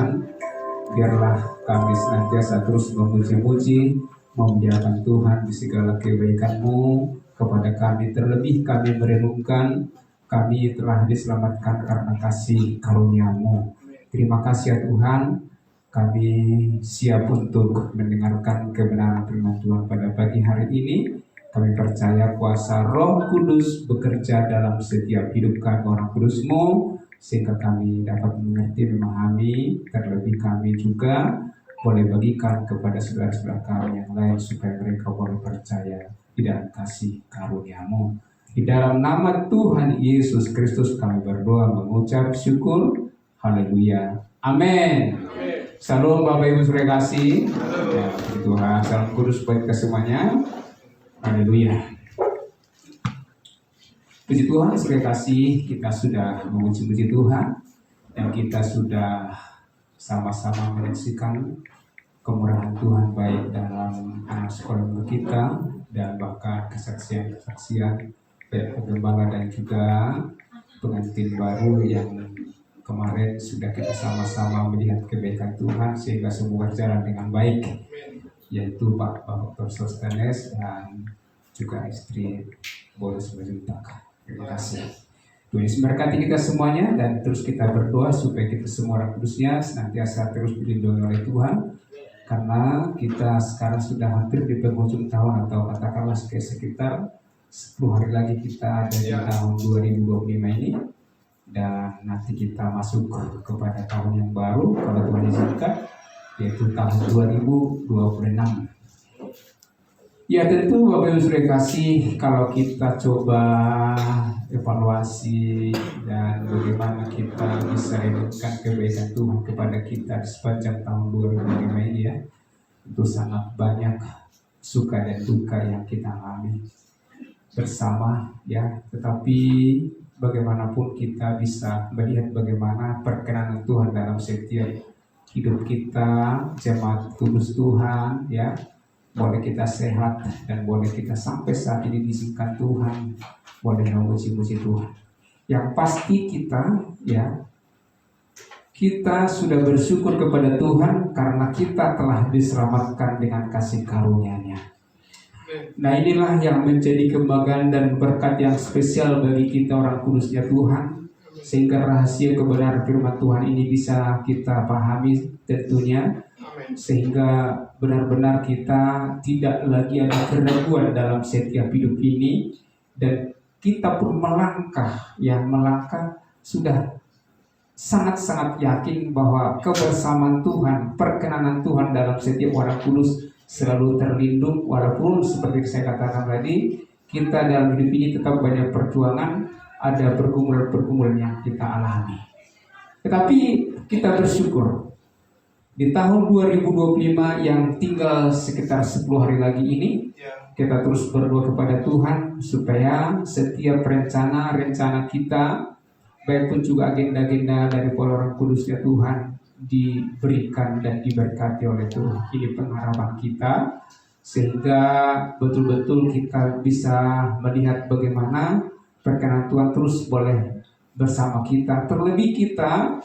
Tuhan. Biarlah kami senantiasa terus memuji-muji, memuliakan Tuhan di segala kebaikan-Mu kepada kami. Terlebih kami merenungkan kami telah diselamatkan karena kasih karunia-Mu. Terima kasih ya Tuhan, kami siap untuk mendengarkan kebenaran firman Tuhan pada pagi hari ini. Kami percaya kuasa Roh Kudus bekerja dalam setiap hidup kami orang kudus-Mu, sehingga kami dapat mengerti, memahami, terlebih kami juga boleh bagikan kepada saudara-saudara kami yang lain supaya mereka boleh percaya di dalam kasih karunia-Mu. Di dalam nama Tuhan Yesus Kristus kami berdoa mengucap syukur. Haleluya. Amin. Salam Bapak Ibu saudara kasih. Ya, Tuhan, salam kudus buat kita semuanya. Haleluya. Puji Tuhan, saudara kasih, kita sudah memuji-muji Tuhan dan kita sudah sama-sama menyaksikan kemurahan Tuhan baik dalam anak sekolah kita dan bahkan kesaksian-kesaksian baik penggembala dan juga pengantin baru yang kemarin sudah kita sama-sama melihat kebaikan Tuhan sehingga semua berjalan dengan baik, yaitu Pak Dr. Sostenes dan juga istri Boris Majuntak. Terima kasih. Tuhan Yesus memberkati kita semuanya dan terus kita berdoa supaya kita semua orang kudusnya senantiasa terus dilindungi oleh Tuhan, karena kita sekarang sudah hampir di penghujung tahun atau katakanlah sekitar 10 hari lagi kita ada di tahun 2025 ini, dan nanti kita masuk kepada tahun yang baru kalau Tuhan izinkan, yaitu tahun 2026. Ya tentu Bapak Ibu saudara kasih, kalau kita coba evaluasi dan bagaimana kita bisa renungkan kebaikan Tuhan kepada kita sepanjang tahun 2005 ini ya, itu sangat banyak suka dan duka yang kita alami bersama ya. Tetapi bagaimanapun kita bisa melihat bagaimana perkenanan Tuhan dalam setiap hidup kita, jemaat kudus Tuhan ya. Boleh kita sehat dan boleh kita sampai saat ini diizinkan Tuhan boleh memuji-muji Tuhan. Yang pasti kita ya, kita sudah bersyukur kepada Tuhan karena kita telah diselamatkan dengan kasih karunia-Nya. Nah inilah yang menjadi kebanggaan dan berkat yang spesial bagi kita orang kudusnya Tuhan, sehingga rahasia kebenaran firman Tuhan ini bisa kita pahami tentunya, sehingga benar-benar kita tidak lagi ada keraguan dalam setiap hidup ini, dan kita pun melangkah sudah sangat-sangat yakin bahwa kebersamaan Tuhan, perkenanan Tuhan dalam setiap orang kudus selalu terlindung, walaupun seperti saya katakan tadi, kita dalam hidup ini tetap banyak perjuangan, ada pergumulan-pergumulan yang kita alami. Tetapi kita bersyukur di tahun 2025 yang tinggal sekitar 10 hari lagi ini, kita terus berdoa kepada Tuhan supaya setiap rencana kita, baik pun juga agenda-agenda dari orang kudusnya Tuhan, diberikan dan diberkati oleh Tuhan. Ini pengharapan kita, sehingga betul-betul kita bisa melihat bagaimana perkenan Tuhan terus boleh bersama kita. Terlebih kita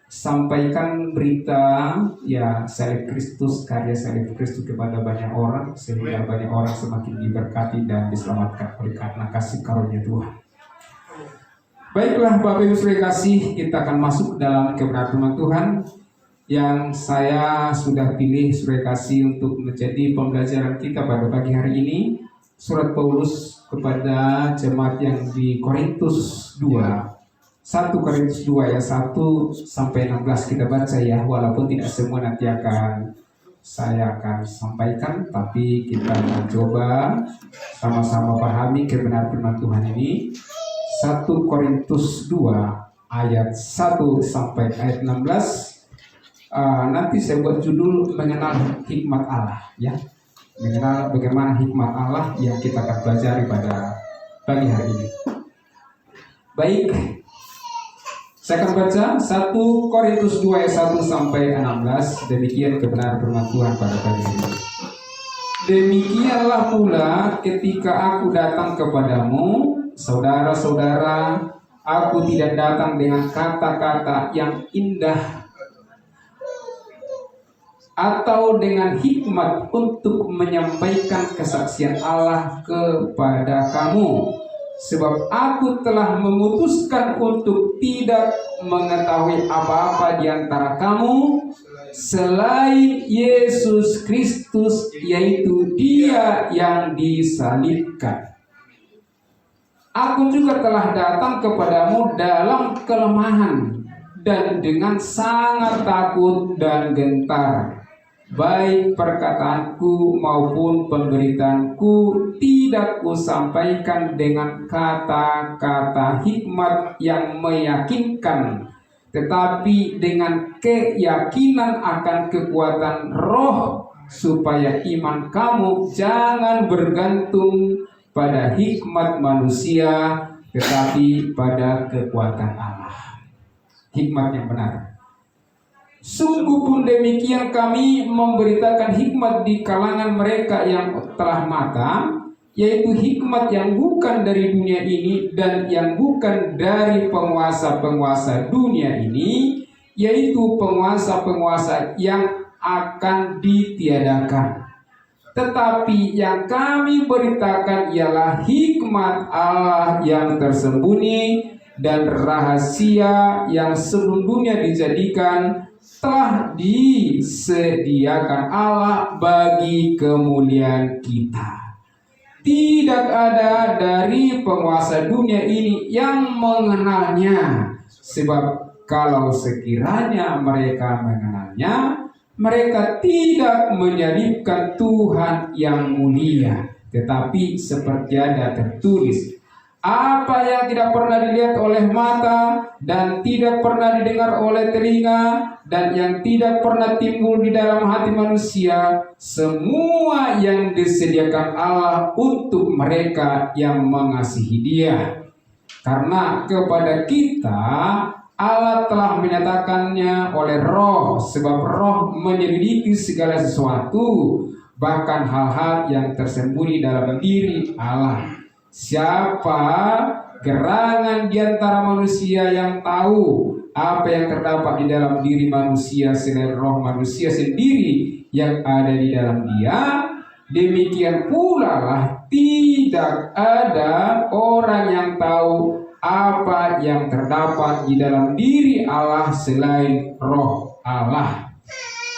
sampaikan berita ya salib Kristus, karya salib Kristus kepada banyak orang, sehingga banyak orang semakin diberkati dan diselamatkan oleh karena kasih karunia Tuhan. Baiklah Bapak Ibu saudara kasih, kita akan masuk dalam kebenaran firman Tuhan yang saya sudah pilih saudara kasih untuk menjadi pembelajaran kita pada pagi hari ini. Surat Paulus kepada jemaat yang di Korintus 2, 1 Korintus 2 ya 1 sampai 16 kita baca ya, walaupun tidak semua nanti saya akan sampaikan, tapi kita akan coba sama-sama pahami kebenaran firman Tuhan ini. 1 Korintus 2 ayat 1 sampai ayat 16. Nanti saya buat judul mengenal hikmat Allah ya, mengenal bagaimana hikmat Allah yang kita akan pelajari pada pagi hari ini. Baik, saya akan baca 1 Korintus 2 ayat 1 sampai 16. Demikian kebenaran firman Tuhan pada pagi ini. Demikianlah pula ketika aku datang kepadamu, saudara-saudara, aku tidak datang dengan kata-kata yang indah atau dengan hikmat untuk menyampaikan kesaksian Allah kepada kamu. Sebab aku telah memutuskan untuk tidak mengetahui apa-apa di antara kamu selain Yesus Kristus, yaitu Dia yang disalibkan. Aku juga telah datang kepadamu dalam kelemahan dan dengan sangat takut dan gentar. Baik perkataanku maupun pemberitaanku tidak kusampaikan dengan kata-kata hikmat yang meyakinkan, tetapi dengan keyakinan akan kekuatan Roh, supaya iman kamu jangan bergantung pada hikmat manusia, tetapi pada kekuatan Allah. Hikmat yang benar. Sungguh pun demikian kami memberitakan hikmat di kalangan mereka yang telah matang, yaitu hikmat yang bukan dari dunia ini dan yang bukan dari penguasa-penguasa dunia ini, yaitu penguasa-penguasa yang akan ditiadakan. Tetapi yang kami beritakan ialah hikmat Allah yang tersembunyi dan rahasia yang sebelum dunia dijadikan telah disediakan Allah bagi kemuliaan kita. Tidak ada dari penguasa dunia ini yang mengenalnya, sebab kalau sekiranya mereka mengenalnya, mereka tidak menyalibkan Tuhan yang mulia. Tetapi seperti ada tertulis, apa yang tidak pernah dilihat oleh mata dan tidak pernah didengar oleh telinga dan yang tidak pernah timbul di dalam hati manusia, semua yang disediakan Allah untuk mereka yang mengasihi Dia. Karena kepada kita Allah telah menyatakannya oleh Roh, sebab Roh menyelidiki segala sesuatu, bahkan hal-hal yang tersembunyi dalam diri Allah. Siapa gerangan di antara manusia yang tahu apa yang terdapat di dalam diri manusia selain roh manusia sendiri yang ada di dalam dia? Demikian pula lah tidak ada orang yang tahu apa yang terdapat di dalam diri Allah selain roh Allah.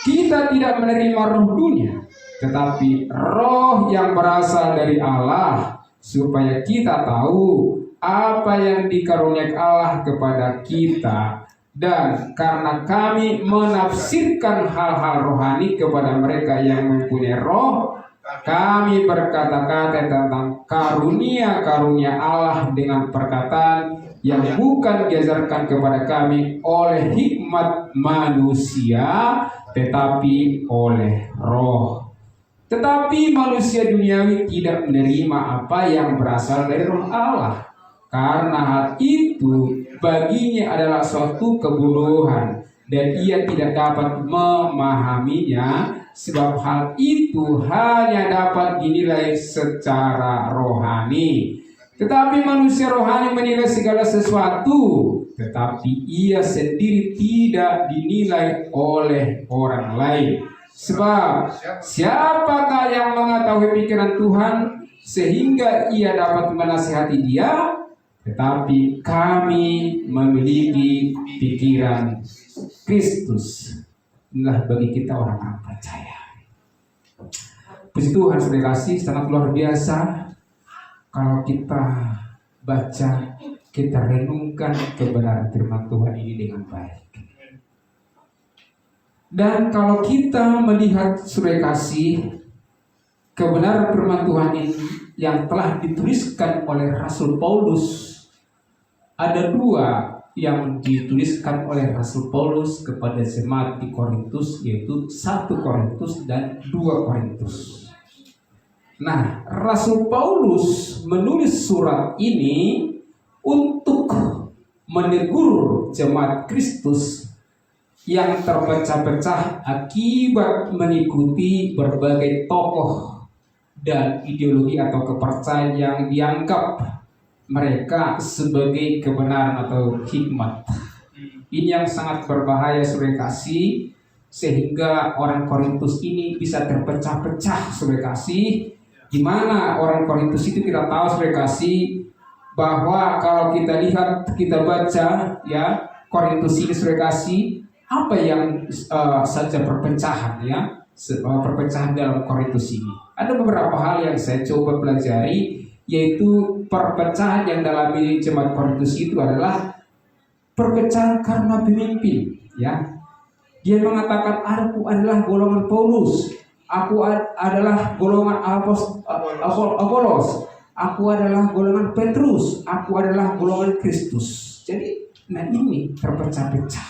Kita tidak menerima roh dunia, tetapi roh yang berasal dari Allah, supaya kita tahu apa yang dikaruniakan Allah kepada kita. Dan karena kami menafsirkan hal-hal rohani kepada mereka yang mempunyai roh, kami berkata-kata tentang karunia-karunia Allah dengan perkataan yang bukan diajarkan kepada kami oleh hikmat manusia, tetapi oleh roh. Tetapi manusia duniawi tidak menerima apa yang berasal dari roh Allah, karena hal itu baginya adalah suatu kebodohan dan ia tidak dapat memahaminya, sebab hal itu hanya dapat dinilai secara rohani. Tetapi manusia rohani menilai segala sesuatu, tetapi ia sendiri tidak dinilai oleh orang lain. Sebab siapakah yang mengetahui pikiran Tuhan sehingga ia dapat menasihati Dia? Tetapi kami memiliki pikiran Kristus. Inilah bagi kita orang percaya. Puji Tuhan, saudara kasih, sangat luar biasa kalau kita baca, kita renungkan kebenaran firman Tuhan ini dengan baik. Dan kalau kita melihat, saudara kasih, kebenaran firman Tuhan ini yang telah dituliskan oleh Rasul Paulus, ada dua yang dituliskan oleh Rasul Paulus kepada jemaat di Korintus, yaitu 1 Korintus dan 2 Korintus. Nah, Rasul Paulus menulis surat ini untuk menegur jemaat Kristus yang terpecah-pecah akibat mengikuti berbagai tokoh dan ideologi atau kepercayaan yang dianggap mereka sebagai kebenaran atau hikmat. Ini yang sangat berbahaya, saudara kasih, sehingga orang Korintus ini bisa terpecah-pecah, saudara kasih. Gimana orang Korintus itu kita tahu, saudara kasih, bahwa kalau kita lihat, kita baca ya Korintus ini, saudara kasih, apa yang saja perpecahan ya, perpecahan dalam Korintus ini. Ada beberapa hal yang saya coba pelajari, yaitu perpecahan yang dalam jemaat Korintus itu adalah perpecahan karena pemimpin ya. Dia mengatakan, aku adalah golongan Paulus, aku adalah golongan Apolos, aku adalah golongan Petrus, aku adalah golongan Kristus. Jadi ini terpecah-pecah.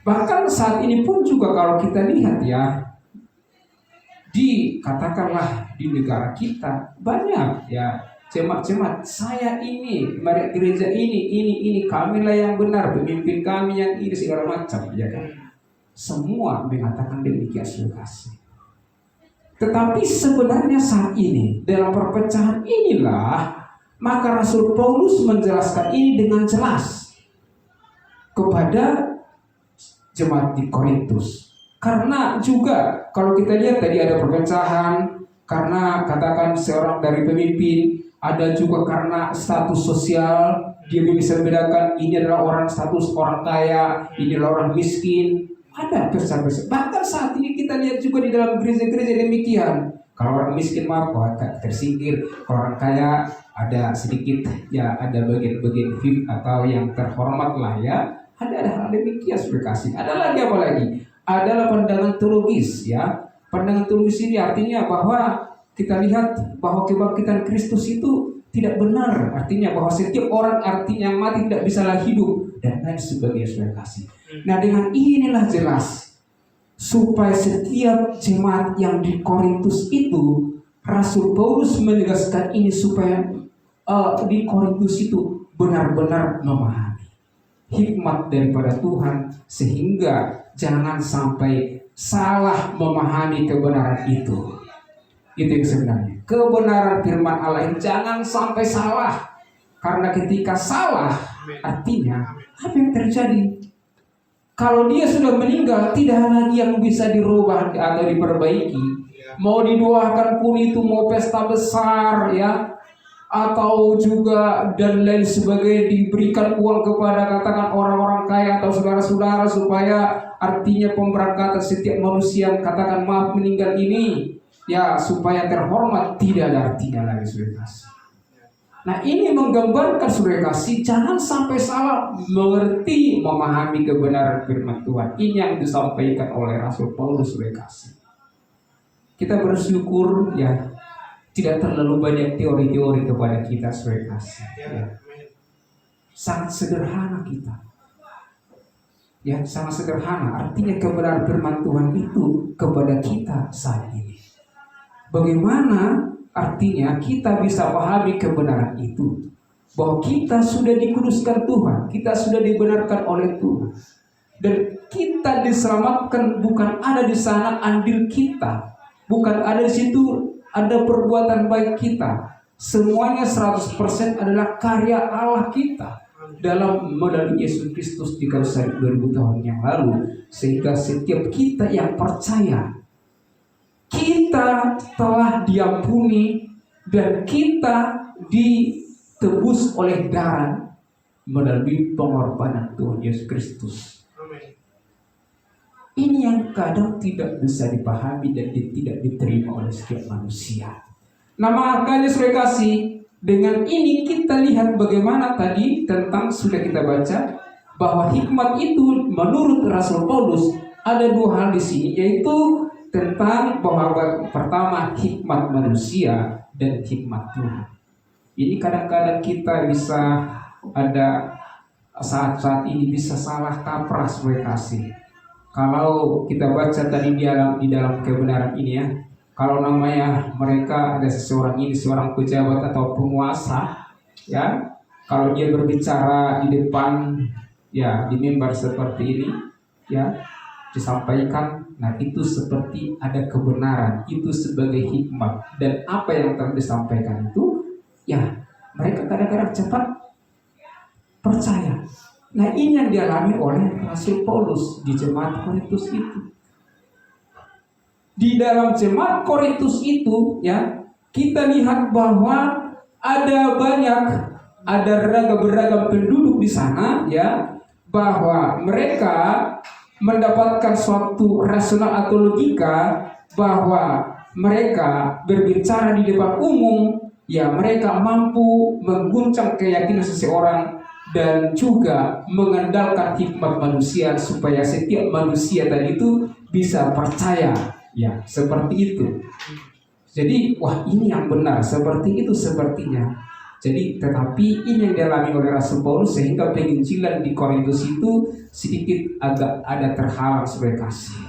Bahkan saat ini pun juga kalau kita lihat ya, katakanlah di negara kita banyak ya jemaat-jemaat, saya ini, gereja ini, kamilah yang benar, pemimpin kami yang ini, segala macam ya kan. Semua mengatakan demikian, saudara kasih. Tetapi sebenarnya saat ini dalam perpecahan inilah maka Rasul Paulus menjelaskan ini dengan jelas kepada jemaat di Korintus. Karena juga kalau kita lihat tadi ada perpecahan karena katakan seorang dari pemimpin, ada juga karena status sosial. Dia bisa membedakan ini adalah orang status orang kaya, ini adalah orang miskin. Ada besar-besar. Bahkan saat ini kita lihat juga di dalam gereja-gereja demikian. Kalau orang miskin tersingkir, kalau orang kaya ada sedikit ya, ada bagian-bagian VIP atau yang terhormat lah ya. Ada hal demikian, saudara kasih. Ada lagi apa lagi? Adalah pandangan teologis ya. Pandangan teologis ini artinya bahwa kita lihat bahwa kebangkitan Kristus itu tidak benar. Artinya bahwa setiap orang artinya mati tidak bisa lagi hidup dan lain sebagainya, saudara kasih. Nah, dengan inilah jelas supaya setiap jemaat yang di Korintus itu, Rasul Paulus menegaskan ini supaya di Korintus itu benar-benar memahami hikmat daripada Tuhan, sehingga jangan sampai salah memahami kebenaran itu. Itu yang sebenarnya kebenaran firman Allah ini jangan sampai salah. Karena ketika salah, artinya apa yang terjadi? Kalau dia sudah meninggal, tidak lagi yang bisa dirubah atau diperbaiki. Mau didoakan pun itu, mau pesta besar ya, atau juga dan lain sebagainya, diberikan uang kepada katakan orang-orang kaya atau saudara-saudara supaya artinya pemberangkatan setiap manusia yang katakan maaf meninggal ini ya supaya terhormat, tidak ada artinya lagi, saudara kasih. Nah, ini menggambarkan, saudara kasih, jangan sampai salah mengerti, memahami kebenaran firman Tuhan. Ini yang disampaikan oleh Rasul Paulus, saudara kasih. Kita bersyukur ya, tidak terlalu banyak teori-teori kepada kita, saudara kasih. Ya. Sangat sederhana kita. Ya, sangat sederhana. Artinya kebenaran firman Tuhan itu kepada kita saat ini. Bagaimana artinya kita bisa pahami kebenaran itu, bahwa kita sudah dikuduskan Tuhan, kita sudah dibenarkan oleh Tuhan, dan kita diselamatkan bukan ada di sana andil kita, bukan ada di situ ada perbuatan baik kita. Semuanya 100% adalah karya Allah kita dalam melalui Yesus Kristus di kayu salib 2000 tahun yang lalu, sehingga setiap kita yang percaya kita telah diampuni dan kita ditebus oleh darah melalui pengorbanan Tuhan Yesus Kristus. Ini yang kadang tidak bisa dipahami dan tidak diterima oleh setiap manusia. Nah, makanya saudara kasih, dengan ini kita lihat bagaimana tadi tentang sudah kita baca bahwa hikmat itu menurut Rasul Paulus ada dua hal di sini, yaitu tentang bahwa pertama hikmat manusia dan hikmat Tuhan. Ini kadang-kadang kita bisa ada saat-saat ini bisa salah kaprah, saudara kasih. Kalau kita baca tadi di dalam kebenaran ini ya, kalau namanya mereka ada seseorang ini seorang pejabat atau penguasa ya, kalau dia berbicara di depan ya di mimbar seperti ini ya, disampaikan, nah itu seperti ada kebenaran, itu sebagai hikmat, dan apa yang telah disampaikan itu ya mereka kadang-kadang cepat percaya Nah, ini yang dialami oleh Rasul Paulus di jemaat Korintus itu. Di dalam jemaat Korintus itu, ya, kita lihat bahwa ada beragam penduduk di sana, ya, bahwa mereka mendapatkan suatu rasional atau logika bahwa mereka berbicara di depan umum, ya, mereka mampu mengguncang keyakinan seseorang dan juga mengandalkan hikmat manusia supaya setiap manusia tadi itu bisa percaya, ya, seperti itu. Jadi, wah, ini yang benar, seperti itu sepertinya. Jadi, tetapi ini yang dialami oleh Rasul Paulus sehingga penginjilan di Korintus itu sedikit agak ada terhalang sebagai kasih.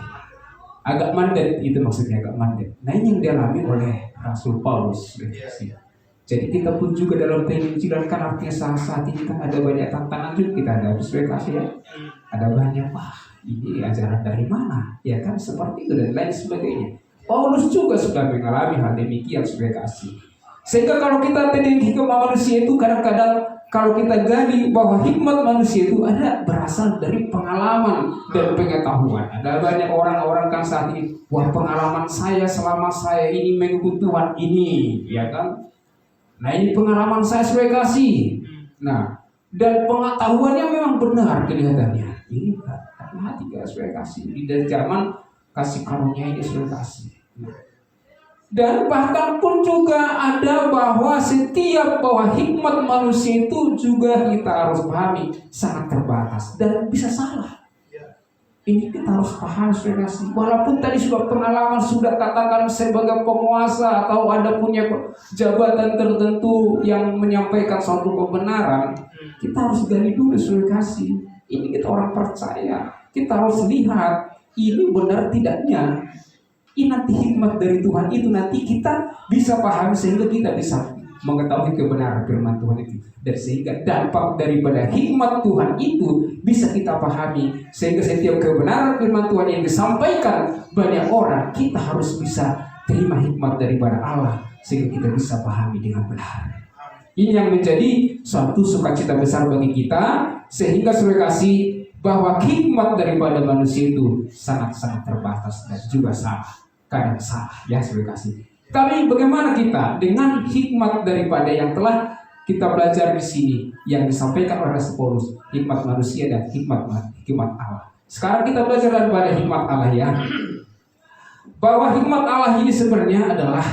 Agak mandet, itu maksudnya agak mandet. Nah, ini yang dialami oleh Rasul Paulus. Jadi kita pun juga dalam penginjilan kan artinya saat ini kan ada banyak tantangan juga, kita ada sebagai kasih, ya. Ada banyak, wah, ini ajaran dari mana? Ya kan, seperti itu dan lain sebagainya. Paulus juga sudah mengalami hal demikian sebagai kasih. Sehingga kalau kita tadi hikmat manusia itu kadang-kadang kalau kita gali bahwa hikmat manusia itu ada berasal dari pengalaman dan pengetahuan. Ada banyak orang-orang kan saat ini, wah, pengalaman saya selama saya ini mengikut Tuhan ini, ya kan? Nah, ini pengalaman saya sebagai kasih. Nah, dan pengetahuannya memang benar kelihatannya. Ini karena hati kita sebagai kasih. Dari zaman kasih karunia ini sebagai kasih. Dan bahkan pun juga ada bahwa hikmat manusia itu juga kita harus pahami sangat terbatas dan bisa salah. Ini kita harus paham sebagai kasih. Walaupun tadi sudah pengalaman, sudah katakan sebagai penguasa atau ada punya jabatan tertentu yang menyampaikan suatu kebenaran, kita harus gali dulu sebagai kasih. Ini kita orang percaya. Kita harus lihat ini benar tidaknya. Ini nanti hikmat dari Tuhan itu nanti kita bisa pahami sehingga kita bisa mengetahui kebenaran firman Tuhan itu. Dan sehingga dampak daripada hikmat Tuhan itu bisa kita pahami. Sehingga setiap kebenaran firman Tuhan yang disampaikan banyak orang, kita harus bisa terima hikmat daripada Allah sehingga kita bisa pahami dengan benar. Ini yang menjadi suatu sukacita besar bagi kita. Sehingga saya kasih bahwa hikmat daripada manusia itu sangat-sangat terbatas dan juga salah. Kadang salah, ya saya kasih. Tapi bagaimana kita dengan hikmat daripada yang telah kita belajar di sini yang disampaikan oleh Rasul Paulus, hikmat manusia dan hikmat Allah. Sekarang kita belajar daripada hikmat Allah, ya. Bahwa hikmat Allah ini sebenarnya adalah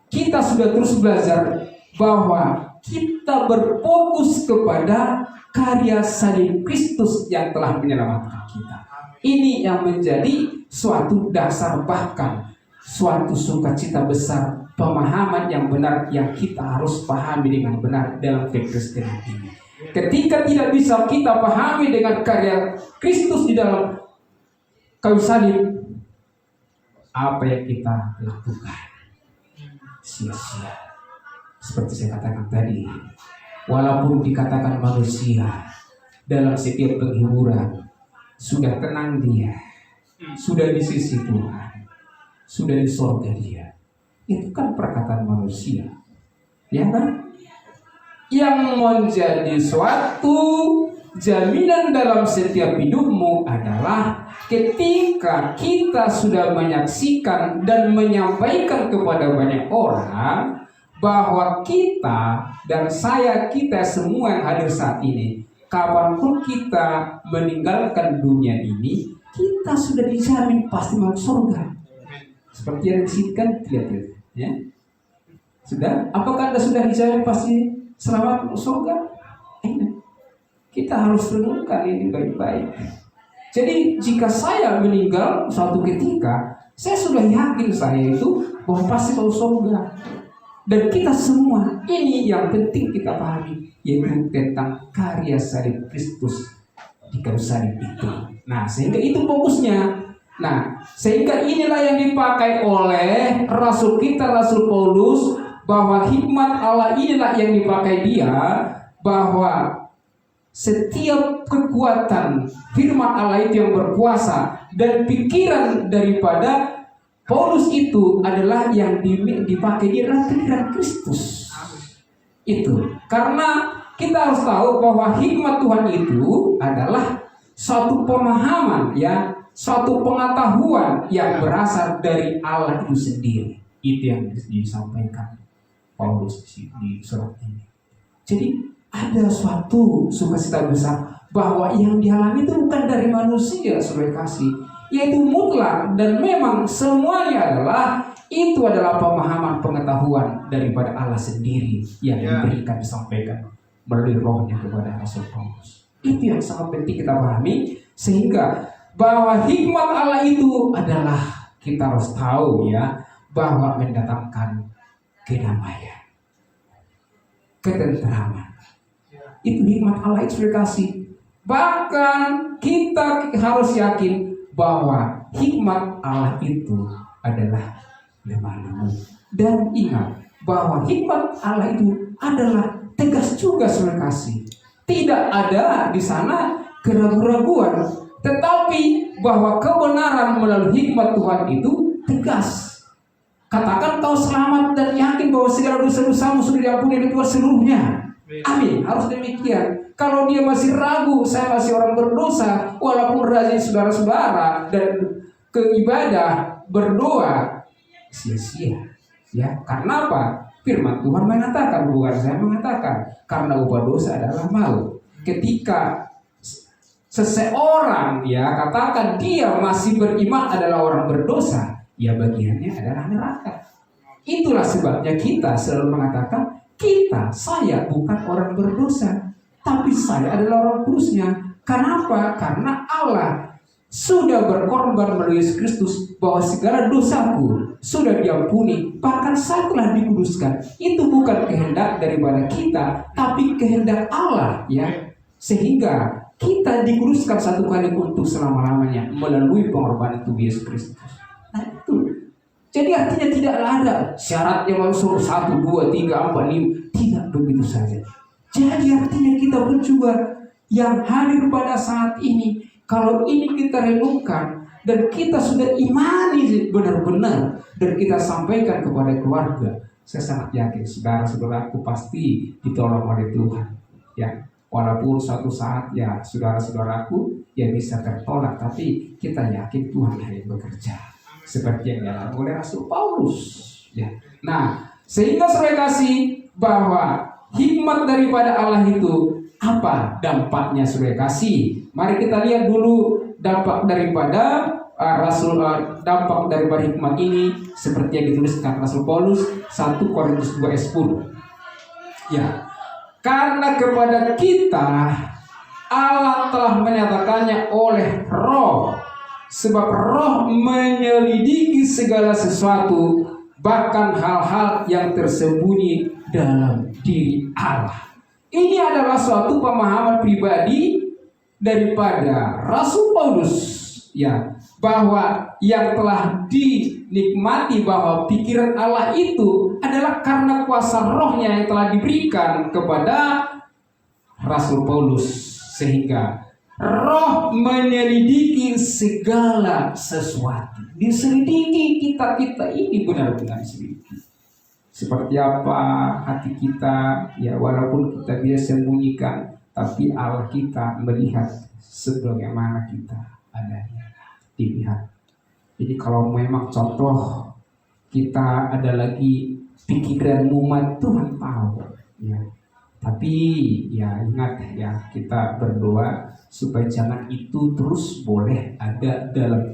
kita sudah terus belajar bahwa kita berfokus kepada karya salib Kristus yang telah menyelamatkan kita. Ini yang menjadi suatu dasar, bahkan suatu sukacita besar, pemahaman yang benar yang kita harus pahami dengan benar dalam kekristenan ini. Ketika tidak bisa kita pahami dengan karya Kristus di dalam kayu salib, apa yang kita lakukan sia-sia. Seperti saya katakan tadi, walaupun dikatakan manusia dalam setiap penghiburan sudah tenang dia, sudah di sisi Tuhan, sudah di surga dia. Itu kan perkataan manusia, ya kan? Yang menjadi suatu jaminan dalam setiap hidupmu adalah ketika kita sudah menyaksikan dan menyampaikan kepada banyak orang bahwa kita dan kita semua yang hadir saat ini, kapanpun kita meninggalkan dunia ini, kita sudah dijamin pasti masuk surga. Seperti yang disebutkan tidak, ya? Sudah? Apakah Anda sudah dijamin pasti selamat masuk surga? Kita harus renungkan ini baik-baik. Jadi jika saya meninggal suatu ketika, saya sudah yakin saya itu bahwa pasti masuk surga. Dan kita semua, ini yang penting kita pahami, yaitu tentang karya salib Kristus di kayu salib itu. Nah, sehingga itu fokusnya. Nah, sehingga inilah yang dipakai oleh Rasul kita, Rasul Paulus, bahwa hikmat Allah inilah yang dipakai dia, bahwa setiap kekuatan firman Allah itu yang berkuasa dan pikiran daripada Paulus itu adalah yang dipakai di dalam pikiran Kristus. Itu karena kita harus tahu bahwa hikmat Tuhan itu adalah suatu pemahaman, ya, suatu pengetahuan yang berasal dari Allah itu sendiri. Itu yang disampaikan Paulus di surat ini. Jadi ada suatu sukacita besar bahwa yang dialami itu bukan dari manusia, saudara kasih, yaitu mutlak, dan memang semuanya itu adalah pemahaman pengetahuan daripada Allah sendiri yang diberikan, disampaikan melalui rohnya kepada Rasul Paulus. Itu yang sangat penting kita pahami, sehingga bahwa hikmat Allah itu adalah, kita harus tahu, ya, bahwa mendatangkan kedamaian, ketentraman. Itu hikmat Allah itu kasih. Bahkan kita harus yakin bahwa hikmat Allah itu adalah lemah lembut. Dan ingat bahwa hikmat Allah itu adalah tegas juga, saudara kasih. Tidak ada di sana keraguan-raguan, tetapi bahwa kebenaran melalui hikmat Tuhan itu tegas. Katakan kau selamat dan yakin bahwa segala dosa-dosamu sudah diampuni oleh Tuhan seluruhnya. Amin. Harus demikian. Kalau dia masih ragu, saya masih orang berdosa, walaupun rajin saudara-saudara dan ke ibadah, berdoa, sia-sia. Ya, karena apa? Firman Tuhan mengatakan, bukan saya mengatakan, karena upah dosa adalah maut. Ketika seseorang, ya, katakan dia masih beriman adalah orang berdosa, ya bagiannya adalah neraka. Itulah sebabnya kita selalu mengatakan, saya bukan orang berdosa, tapi saya adalah orang kudusnya. Kenapa? Karena Allah sudah berkorban melalui Yesus Kristus bahwa segala dosaku sudah diampuni, bahkan saya telah dikuduskan. Itu bukan kehendak daripada kita, tapi kehendak Allah, ya. Sehingga kita dikuduskan satu kali untuk selama-lamanya melalui pengorbanan tubuh Yesus Kristus. Nah itu. Jadi artinya tidak ada syaratnya masuk 1, 2, 3, 4, 5. Tidak begitu saja. Jadi artinya kita pun juga yang hadir pada saat ini, kalau ini kita renungkan dan kita sudah imani benar-benar dan kita sampaikan kepada keluarga, saya sangat yakin saudara-saudaraku pasti ditolong oleh Tuhan. Ya, walaupun suatu saat, ya, saudara-saudaraku ya bisa tertolak, tapi kita yakin Tuhan yang bekerja. Seperti yang dialami oleh Rasul Paulus. Ya. Nah, sehingga saudara kasih bahwa hikmat daripada Allah itu apa dampaknya, saudara kasih. Mari kita lihat dulu dampak daripada dampak daripada hikmat ini seperti yang dituliskan Rasul Paulus 1 Korintus 2 ayat 10. Ya. Karena kepada kita Allah telah menyatakannya oleh Roh. Sebab Roh menyelidiki segala sesuatu, bahkan hal-hal yang tersembunyi dalam diri Allah. Ini adalah suatu pemahaman pribadi daripada Rasul Paulus, ya, bahwa yang telah dinikmati bahwa pikiran Allah itu adalah karena kuasa Rohnya yang telah diberikan kepada Rasul Paulus, sehingga Roh menyelidiki segala sesuatu. Diselidiki kita ini benar-benar diselidiki. Seperti apa hati kita, ya, walaupun kita bisa sembunyikan, tapi Allah kita melihat sebagaimana kita adanya, dilihat. Jadi kalau memang contoh kita ada lagi pikiran mumat, Tuhan tahu, ya. Tapi ya ingat, ya, kita berdoa supaya jangan itu terus boleh ada dalam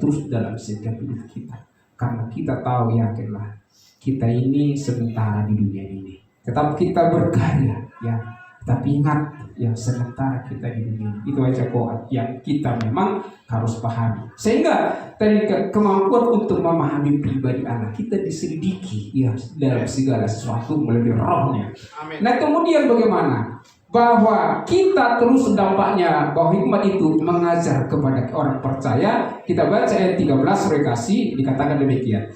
setiap hidup kita. Karena kita tahu, yakinlah, kita ini sementara di dunia ini. Tetap kita berkarya, ya. Tapi ingat, ya, sementara kita di dunia ini. Itu aja kok yang kita memang harus pahami. Sehingga tadi kemampuan untuk memahami pribadi Allah kita diselidiki, ya, dalam segala sesuatu melalui Rohnya. Amin. Nah kemudian bagaimana? Bahwa kita terus dampaknya bahwa hikmat itu mengajar kepada orang percaya. Kita baca ayat 13 rekasi, dikatakan demikian.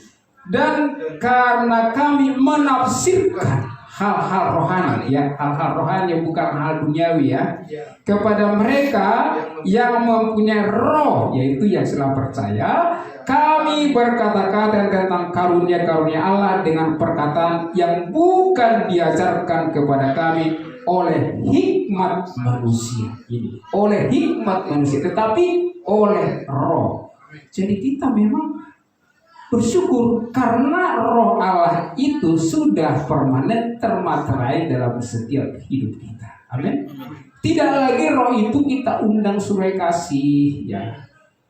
Dan karena kami menafsirkan hal-hal rohani, ya, hal-hal rohani bukan hal duniawi, ya, kepada mereka yang mempunyai roh, yaitu yang telah percaya, kami berkata-kata tentang karunia-karunia Allah dengan perkataan yang bukan diajarkan kepada kami oleh hikmat manusia ini, oleh hikmat manusia, tetapi oleh roh. Jadi kita memang bersyukur karena roh Allah itu sudah permanen termaterai dalam setiap hidup kita. Amin. Tidak lagi roh itu kita undang surai kasih, ya.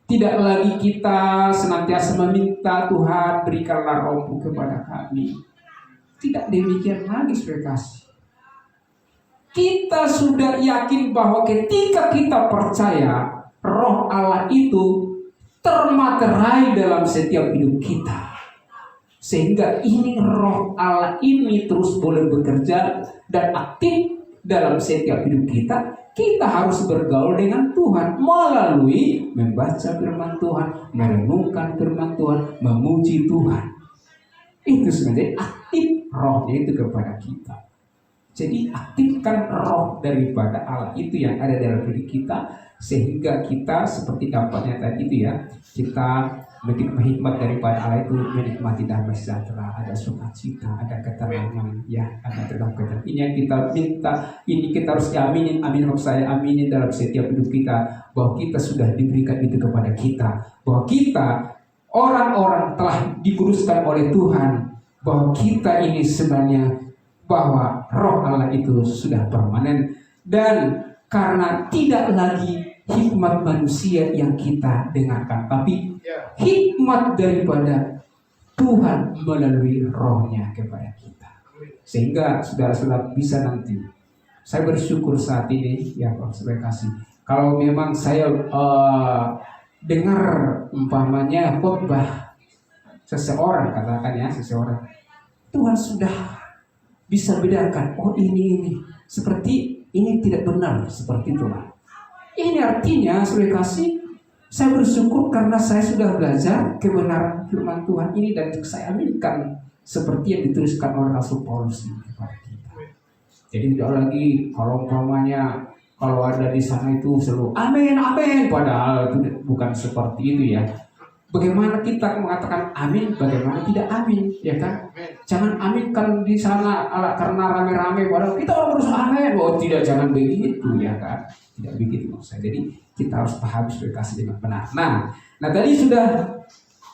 Tidak lagi kita senantiasa meminta Tuhan berikanlah roh-Mu kepada kami. Tidak demikian lagi surai kasih. Kita sudah yakin bahwa ketika kita percaya, roh Allah itu termaterai dalam setiap hidup kita. Sehingga ini roh Allah ini terus boleh bekerja dan aktif dalam setiap hidup kita. Kita harus bergaul dengan Tuhan melalui membaca firman Tuhan, merenungkan firman Tuhan, memuji Tuhan. Itu sebenarnya aktif rohnya itu kepada kita. Jadi aktifkan roh daripada Allah itu yang ada dalam diri kita, sehingga kita seperti dapatnya tadi itu ya, kita menikmati hikmat daripada Allah itu, menikmati damai sejahtera, ada sukacita, ada ketenangan, ya, ada ketenangan. Ini yang kita minta, ini kita harus aminin, amin roh saya, aminin dalam setiap hidup kita, bahwa kita sudah diberikan itu kepada kita, bahwa kita orang-orang telah dikuduskan oleh Tuhan, bahwa kita ini sebenarnya, bahwa roh Allah itu sudah permanen, dan karena tidak lagi hikmat manusia yang kita dengarkan, tapi hikmat daripada Tuhan melalui rohnya kepada kita. Sehingga saudara-saudara bisa nanti, saya bersyukur saat ini ya Pak, saya kasih. Kalau memang saya dengar umpamanya khotbah seseorang, katakan ya seseorang, Tuhan sudah bisa bedakan, oh ini seperti ini tidak benar, seperti itulah. Ini artinya sudah kasih, saya bersyukur karena saya sudah belajar kebenaran firman Tuhan ini dan saya aminkan seperti yang dituliskan oleh Rasul Paulus kepada kita. Jadi tidak lagi kalau umpamanya kalau ada di sana itu selalu amin amin, padahal itu bukan seperti itu ya. Bagaimana kita mengatakan amin, bagaimana tidak amin, ya kan? Jangan amin kan di sana karena rame-rame, padahal kita orang harus amin. Oh tidak, jangan begitu, ya kan? Tidak begitu maksud saya. Jadi kita harus paham, sudah kasih dengan benar. Nah tadi sudah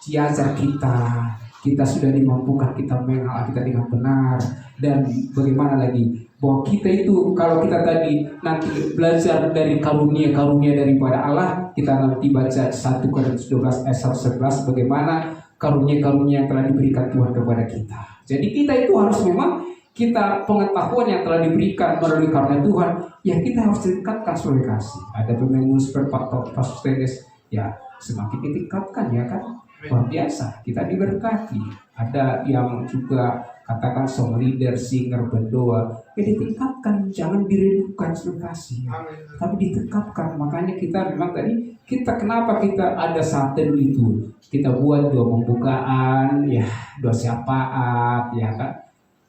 diajar kita sudah dimampukan kita mengenal kita dengan benar, dan bagaimana lagi bahwa kita itu kalau kita tadi nanti belajar dari karunia daripada Allah, kita nanti baca 1 Korintus 12 ayat 11 bagaimana karunia-karunia yang telah diberikan Tuhan kepada kita. Jadi kita itu harus memang kita pengetahuan yang telah diberikan melalui karunia Tuhan, ya kita harus tingkatkan sebagai kasih. Ada pemain seperti Pak Sustenes, ya semakin ditingkatkan ya kan. Luar biasa, kita diberkati. Ada yang juga katakan song leader, singer, berdoa, ya ditingkatkan, jangan diredukan kasih, tapi ditingkatkan. Makanya kita memang tadi kenapa kita ada saat itu, kita buat doa pembukaan, ya doa syafaat, ya kan.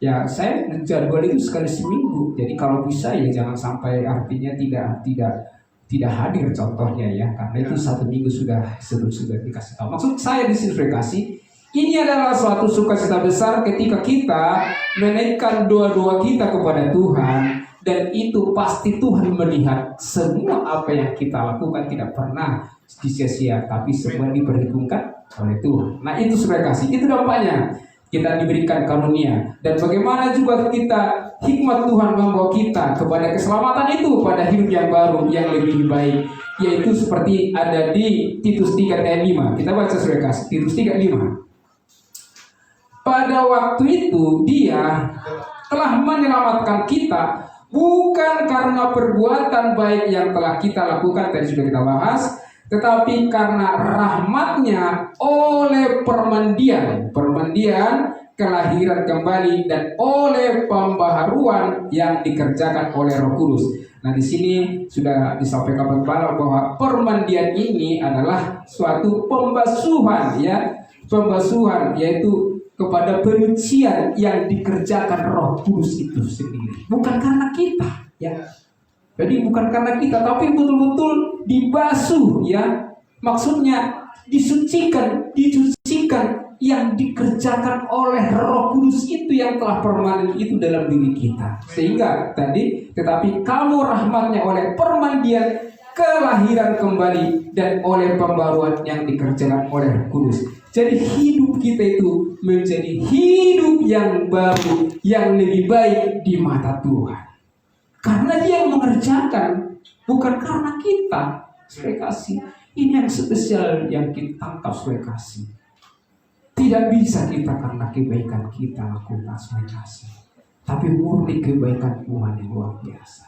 Ya saya jadwal itu sekali seminggu. Jadi kalau bisa ya jangan sampai artinya tidak hadir contohnya ya, karena itu 1 minggu sudah dikasih tahu. Maksud saya di sini sudah kasih, ini adalah suatu sukacita besar ketika kita menaikkan doa-doa kita kepada Tuhan, dan itu pasti Tuhan melihat semua apa yang kita lakukan tidak pernah sia-sia, tapi semua diperhitungkan oleh Tuhan. Nah itu sudah kasih, itu dampaknya. Kita diberikan karunia, dan bagaimana juga kita hikmat Tuhan membawa kita kepada keselamatan itu pada hidup yang baru yang lebih baik, yaitu seperti ada di Titus 3 ayat 5. Kita baca sudah kasih Titus 3 ayat 5. Pada waktu itu Dia telah menyelamatkan kita bukan karena perbuatan baik yang telah kita lakukan, tadi sudah kita bahas, tetapi karena rahmat-Nya oleh permandian kelahiran kembali, dan oleh pembaharuan yang dikerjakan oleh Roh Kudus. Nah di sini sudah disampaikan Bapak bahwa permandian ini adalah suatu pembasuhan, ya, pembasuhan yaitu kepada penyucian yang dikerjakan Roh Kudus itu sendiri, bukan karena kita, ya. Jadi bukan karena kita, tapi betul-betul dibasuh, ya. Maksudnya dicucikan yang dikerjakan oleh Roh Kudus itu yang telah permanen itu dalam diri kita. Sehingga tadi, tetapi kamu rahmatnya oleh permandian kelahiran kembali dan oleh pembaruan yang dikerjakan oleh Roh Kudus. Jadi hidup kita itu menjadi hidup yang baru, yang lebih baik di mata Tuhan. Karena Dia yang mengerjakan, bukan karena kita. Saudara kasih, ini yang spesial yang kita tangkap, saudara kasih. Tidak bisa kita karena kebaikan kita lakukan, saudara kasih, tapi murni kebaikan Tuhan yang luar biasa.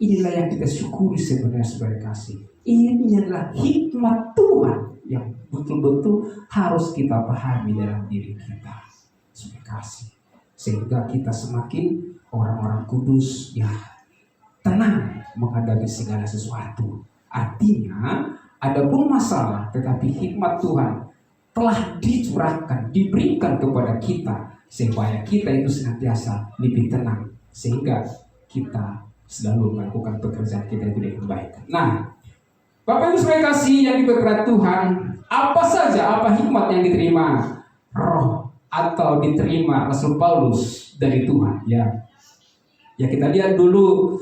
Inilah yang kita syukuri sebenarnya, saudara kasih. Ini adalah hikmat Tuhan yang betul-betul harus kita pahami dalam diri kita, saudara kasih. Sehingga kita semakin orang-orang kudus, ya, tenang menghadapi segala sesuatu. Artinya, adapun masalah, tetapi hikmat Tuhan telah dicurahkan, diberikan kepada kita supaya kita itu senantiasa lebih tenang, sehingga kita selalu melakukan pekerjaan kita itu dengan baik. Nah, Bapak Ibu saudara kasih yang diberkati Tuhan, apa saja, apa hikmat yang diterima Roh atau diterima Rasul Paulus dari Tuhan? Ya kita lihat dulu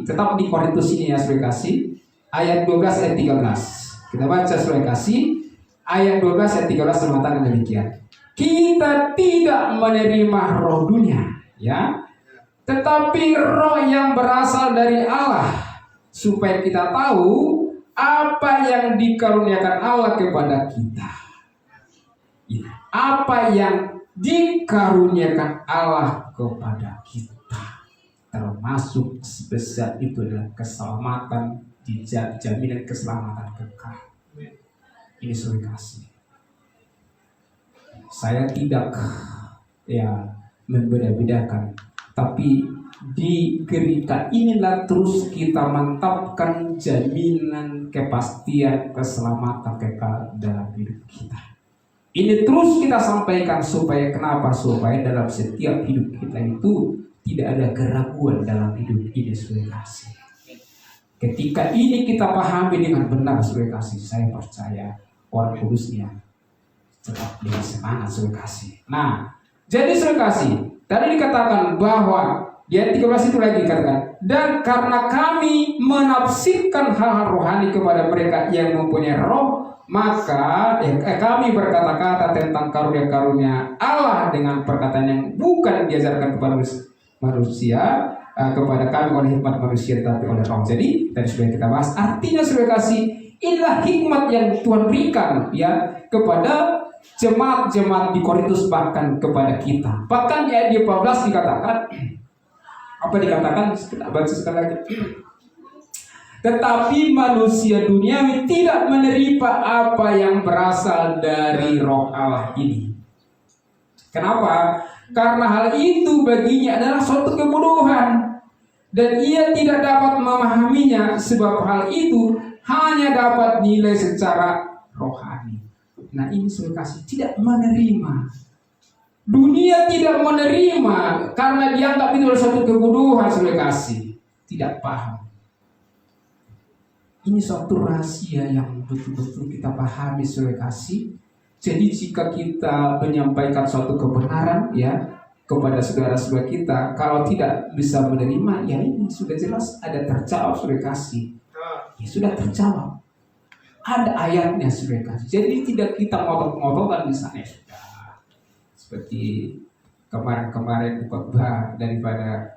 tetap di Korintus ini ya saudara kasih, ayat 12 ayat 13. Kita baca saudara kasih. Ayat 12 ayat 13 mengatakan demikian. Kita tidak menerima roh dunia, ya, tetapi roh yang berasal dari Allah, supaya kita tahu apa yang dikaruniakan Allah kepada kita. Ya, apa yang dikaruniakan Allah kepada kita, termasuk sebesar itu adalah keselamatan, jaminan keselamatan kekal. Ini saudara kasih. Saya tidak membeda-bedakan, tapi di gereja inilah terus kita mantapkan jaminan kepastian keselamatan kekal dalam hidup kita. Ini terus kita sampaikan supaya kenapa? Supaya dalam setiap hidup kita itu tidak ada keraguan dalam hidup ini, saudara kasih. Ketika ini kita pahami dengan benar, saudara kasih, saya percaya orang kudusnya tetap dengan semangat, saudara kasih. Nah, jadi saudara kasih, tadi dikatakan bahwa di ayat 13 itu lagi dikatakan, dan karena kami menafsirkan hal-hal rohani kepada mereka yang mempunyai roh, maka kami berkata-kata tentang karunia-karunia Allah dengan perkataan yang bukan diajarkan kepada manusia, kepada kami oleh hikmat manusia, tetapi oleh roh. Jadi tadi sudah kita bahas, artinya saudara kasih, inilah hikmat yang Tuhan berikan ya kepada jemaat-jemaat di Korintus, bahkan kepada kita. Bahkan di ayat 14 dikatakan, apa dikatakan? Kita baca sekali lagi. Tetapi manusia duniawi tidak menerima apa yang berasal dari roh Allah ini. Kenapa? Karena hal itu baginya adalah suatu kebodohan, dan ia tidak dapat memahaminya, sebab hal itu hanya dapat nilai secara rohani. Nah, ini saudara kasih, tidak menerima. Dunia tidak menerima karena dianggap itu adalah suatu kebodohan, saudara kasih. Tidak paham. Ini suatu rahasia yang betul-betul kita pahami, saudara kasih. Jadi jika kita menyampaikan suatu kebenaran ya kepada saudara-saudara kita, kalau tidak bisa menerima, ya ini sudah jelas ada terjawab, saudara kasih. Ya sudah terjawab. Ada ayatnya, saudara kasih. Jadi tidak kita ngotot-ngototan di sana, sudah. Seperti kemarin-kemarin khotbah daripada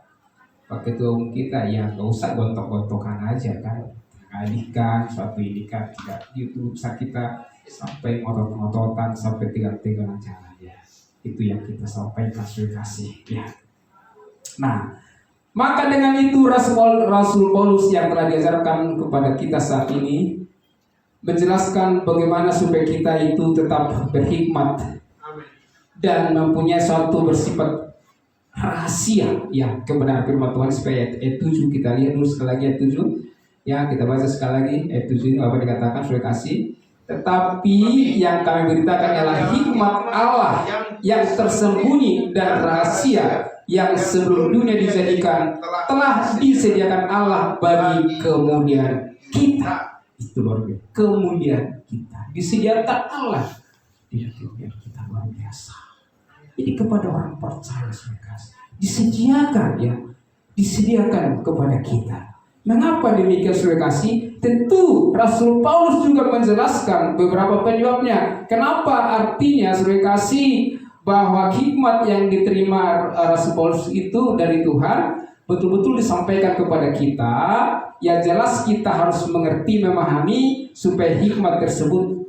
Pak Ketua Umum kita, ya nggak usah gontok-gontokan aja kan. Alihkan suatu ini kan tidak itu, bisa kita sampai ngotot-ngototan, sampai tegang-tegangan, jangan ya. Itu yang kita sampaikan, saudara kasih ya. Nah, maka dengan itu Rasul Paulus yang telah diajarkan kepada kita saat ini menjelaskan bagaimana supaya kita itu tetap berhikmat dan mempunyai suatu bersifat rahasia ya kebenaran firman Tuhan. Supaya ayat 7 kita lihat dulu sekali lagi ayat 7 ya, kita baca sekali lagi ayat 7 ini apa dikatakan, saudara kasih. Tetapi yang kami beritakan adalah hikmat Allah yang tersembunyi dan rahasia yang sebelum dunia dijadikan telah disediakan Allah bagi kemuliaan kita. Itu luar biasa. Kemuliaan kita disediakan Allah Tidak kita luar biasa. Ini kepada orang percaya, saudara, disediakan kepada kita. Mengapa demikian, saudara kasih? Tentu Rasul Paulus juga menjelaskan beberapa penyebabnya. Kenapa artinya, saudara kasih, bahwa hikmat yang diterima Rasul Paulus itu dari Tuhan betul-betul disampaikan kepada kita. Ya jelas kita harus mengerti, memahami supaya hikmat tersebut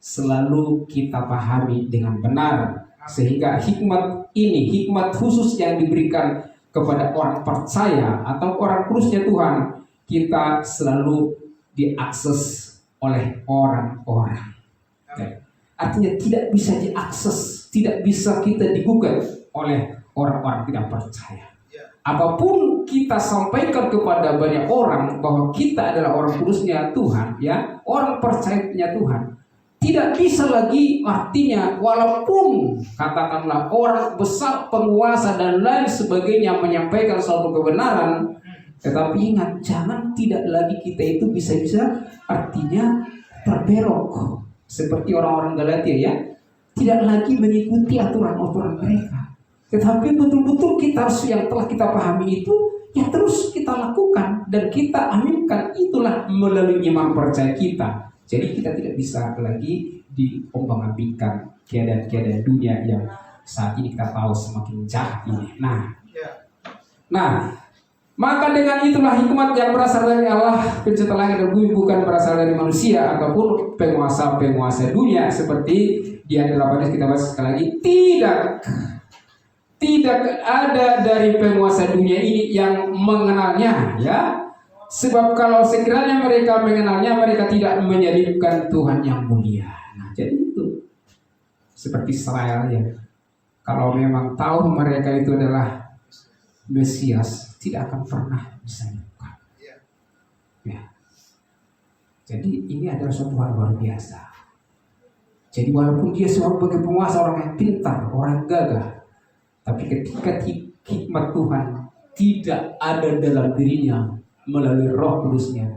selalu kita pahami dengan benar, sehingga hikmat ini, hikmat khusus yang diberikan kepada orang percaya atau orang kudusnya Tuhan, kita selalu diakses oleh orang-orang. Artinya tidak bisa diakses, tidak bisa kita digugat oleh orang-orang tidak percaya. Apapun kita sampaikan kepada banyak orang bahwa kita adalah orang kudusnya Tuhan, ya, orang percayanya Tuhan, tidak bisa lagi, artinya walaupun katakanlah orang besar, penguasa dan lain sebagainya menyampaikan suatu kebenaran, tetapi ingat, jangan tidak lagi kita itu bisa-bisa artinya terbelok seperti orang-orang Galatia, ya, tidak lagi mengikuti aturan-aturan mereka, tetapi betul-betul kita harus yang telah kita pahami itu ya terus kita lakukan dan kita aminkan, itulah melalui iman percaya kita. Jadi kita tidak bisa lagi diombang-ambingkan keadaan-keadaan dunia yang saat ini kita tahu semakin jahat ini. Nah, maka dengan itulah hikmat yang berasal dari Allah pencipta langit dan bumi, bukan berasal dari manusia ataupun penguasa-penguasa dunia, seperti di ayat 8 kita baca sekali lagi. Tidak ada dari penguasa dunia ini yang mengenalnya, ya. Sebab kalau sekiranya mereka mengenalnya, mereka tidak menyalibkan Tuhan yang mulia. Nah, jadi itu seperti Israel, ya. Kalau memang tahu mereka itu adalah Mesias, tidak akan pernah disalibkan. Ya. Jadi ini adalah suatu hal luar biasa. Jadi walaupun dia sebagai penguasa, orang yang pintar, orang yang gagah, tapi ketika hikmat Tuhan tidak ada dalam dirinya, melalui Roh Kudusnya,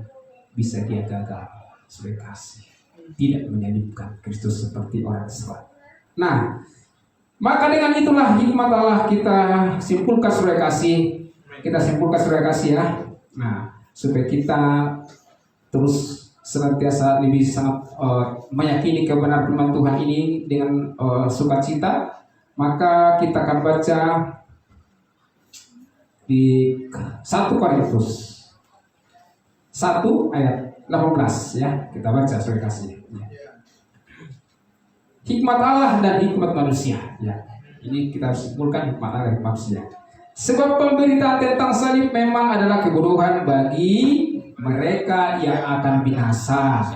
bisa dia gagal, saudara kasih, tidak menyalibkan Kristus seperti orang Israel. Nah, maka dengan itulah hikmat Allah kita simpulkan, saudara kasih, ya. Nah, supaya kita terus senantiasa lebih sangat meyakini kebenaran firman Tuhan ini dengan sukacita, maka kita akan baca di 1 Korintus 1 ayat 18, ya. Kita baca, saudara kasih. Hikmat Allah dan hikmat manusia, ya. Ini kita simpulkan hikmat Allah dan manusia. Sebab pemberitaan tentang salib memang adalah kebodohan bagi mereka yang akan binasa,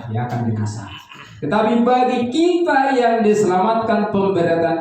Tetapi bagi kita yang diselamatkan,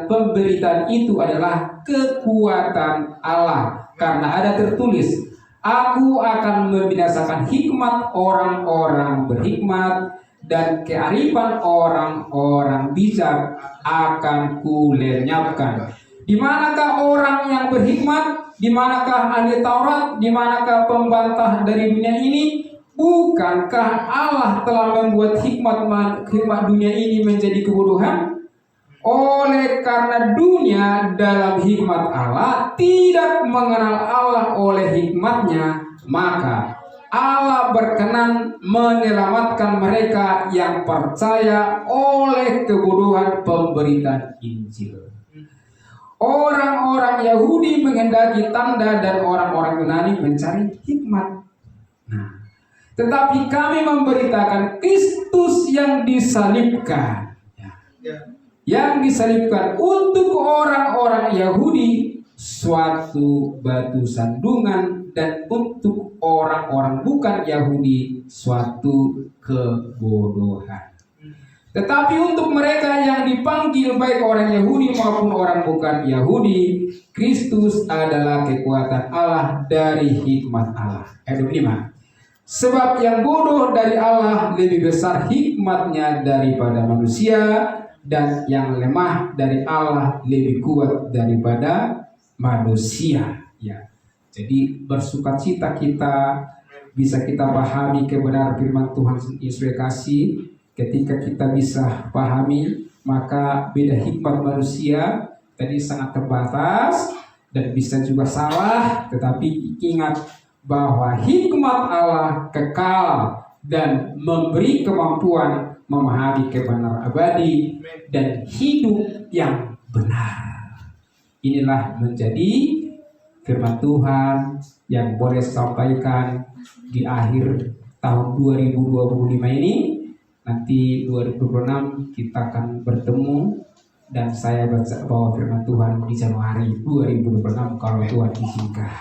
pemberitaan itu adalah kekuatan Allah. Karena ada tertulis, Aku akan membinasakan hikmat orang-orang berhikmat, dan kearifan orang-orang bijak akan kulenyapkan. Di manakah orang yang berhikmat? Di manakah ahli Taurat? Di manakah pembantah dari dunia ini? Bukankah Allah telah membuat hikmat dunia ini menjadi kebodohan? Oleh karena dunia dalam hikmat Allah tidak mengenal Allah oleh hikmatnya, maka Allah berkenan menyelamatkan mereka yang percaya oleh kebodohan pemberitaan Injil. Orang-orang Yahudi menghendaki tanda dan orang-orang Yunani mencari hikmat. Nah, tetapi kami memberitakan Kristus yang disalibkan. Yang disalibkan untuk orang-orang Yahudi suatu batu sandungan, dan untuk orang-orang bukan Yahudi suatu kebodohan. Tetapi untuk mereka yang dipanggil, baik orang Yahudi maupun orang bukan Yahudi, Kristus adalah kekuatan Allah dari hikmat Allah. Ayat 25. Sebab yang bodoh dari Allah lebih besar hikmatnya daripada manusia, dan yang lemah dari Allah lebih kuat daripada manusia. Ya. Jadi bersukacita kita bisa kita pahami kebenaran firman Tuhan Yesus kasih. Ketika kita bisa pahami, maka beda hikmat manusia tadi sangat terbatas dan bisa juga salah, tetapi ingat bahwa hikmat Allah kekal dan memberi kemampuan memahami kebenaran abadi dan hidup yang benar. Inilah menjadi firman Tuhan yang boleh sampaikan di akhir tahun 2025 ini. Nanti 2026 kita akan bertemu dan saya bawa firman Tuhan di Januari 2026 kalau Tuhan izinkan.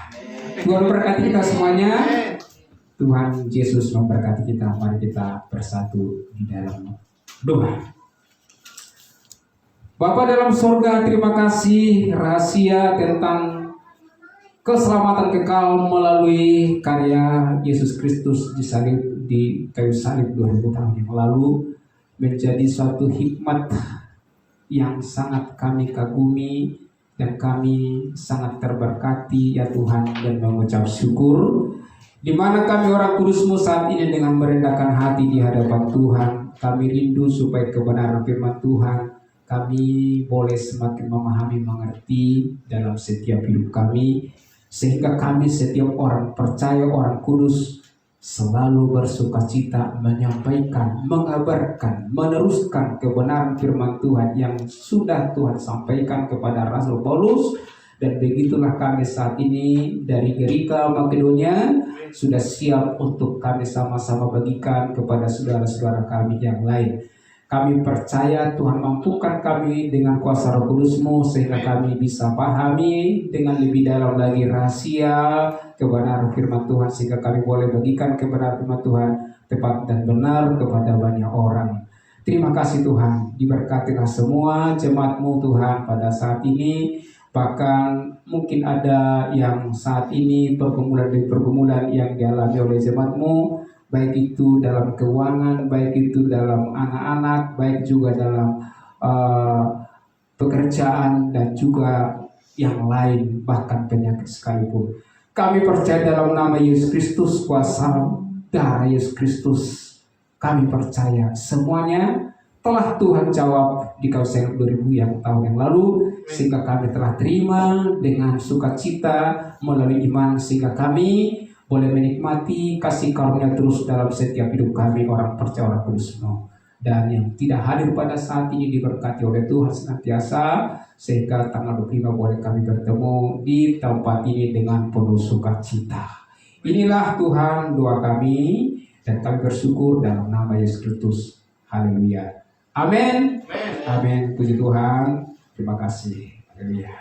Tuhan berkati kita semuanya. Tuhan Yesus memberkati kita. Mari kita bersatu di dalam doa. Bapa dalam surga, terima kasih rahasia tentang keselamatan kekal melalui karya Yesus Kristus di kayu salib 2000 tahun yang lalu menjadi suatu hikmat yang sangat kami kagumi dan kami sangat terberkati ya Tuhan, dan mengucap syukur di mana kami orang kudus-Mu saat ini dengan merendahkan hati di hadapan Tuhan. Kami rindu supaya kebenaran firman Tuhan kami boleh semakin memahami, mengerti dalam setiap hidup kami, sehingga kami setiap orang percaya, orang kudus selalu bersukacita menyampaikan, mengabarkan, meneruskan kebenaran firman Tuhan yang sudah Tuhan sampaikan kepada Rasul Paulus. Dan begitulah kami saat ini dari Gerika Makedonia sudah siap untuk kami sama-sama bagikan kepada saudara-saudara kami yang lain. Kami percaya Tuhan mampukan kami dengan kuasa Roh Kudus-Mu sehingga kami bisa pahami dengan lebih dalam lagi rahasia kebenaran firman Tuhan, sehingga kami boleh bagikan kebenaran firman Tuhan tepat dan benar kepada banyak orang. Terima kasih Tuhan, diberkatilah semua jemaat-Mu Tuhan pada saat ini. Bahkan mungkin ada yang saat ini pergumulan yang dialami oleh jemaat-Mu, baik itu dalam keuangan, baik itu dalam anak-anak, baik juga dalam pekerjaan dan juga yang lain, bahkan penyakit sekalipun. Kami percaya dalam nama Yesus Kristus, kuasa darah Yesus Kristus, kami percaya semuanya telah Tuhan jawab di kayu salib 2000 tahun yang lalu, sehingga kami telah terima dengan sukacita melalui iman, sehingga kami boleh menikmati kasih karunia terus dalam setiap hidup kami orang percaya, orang kudus-Mu. Dan yang tidak hadir pada saat ini diberkati oleh Tuhan senantiasa, sehingga tanggal 25 boleh kami bertemu di tempat ini dengan penuh sukacita. Inilah Tuhan doa kami, dan kami bersyukur dalam nama Yesus Kristus. Haleluya. Amin. Amin. Puji Tuhan. Terima kasih. Haleluya.